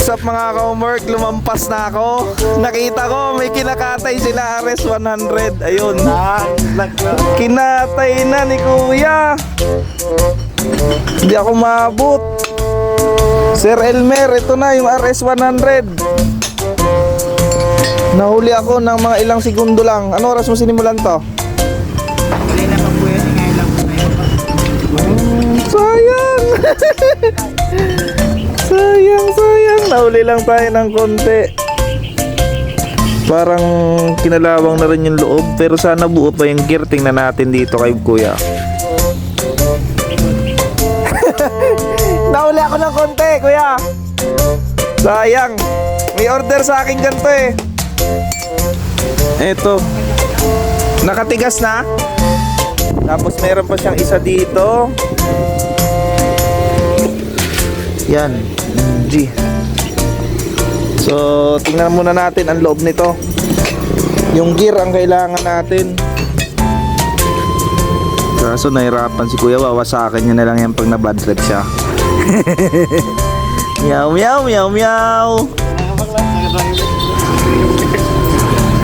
up mga ka-homework? Lumampas na ako. Nakita ko may kinakatay sila RS100. Ayun. Kinatay na ni Kuya. Hindi ako maabot. Sir Elmer, ito na yung RS100. Nahuli ako ng mga ilang segundo lang. Ano oras mo sinimulan to? Sayang. sayang. Nahuli lang tayo ng konti. Parang kinalawang na rin yung loob. Pero sana buo pa yung gear. Tingnan natin dito kay Kuya. Nahuli ako ng konti, Kuya. Sayang. May order sa akin ganito eh. Eto. Nakatigas na. Tapos meron pa siyang isa dito. Yan. G. So, tingnan muna natin ang loob nito. Yung gear ang kailangan natin. Kaso nahirapan si Kuya. Wawasakin niya na lang yan pag na-bad trip siya. Meow, meow, meow, meow.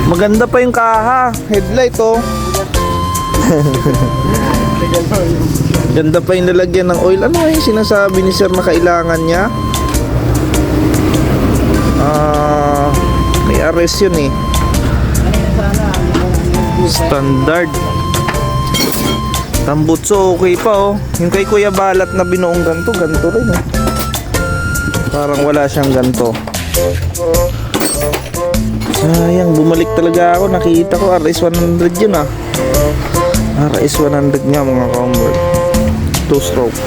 Maganda pa yung kaha. Headlight oh. Ganda pa yung lalagyan ng oil. Ano yung sinasabi ni sir na kailangan niya? May arrest yun eh. Standard. Tambutso okay pa oh. Yung kay Kuya Balat na binuong ganto, ganto rin eh. Parang wala siyang ganto. Sayang, bumalik talaga ako. Nakita ko RS100 yun ah. RS100 nga mga ka-homework. 2-stroke.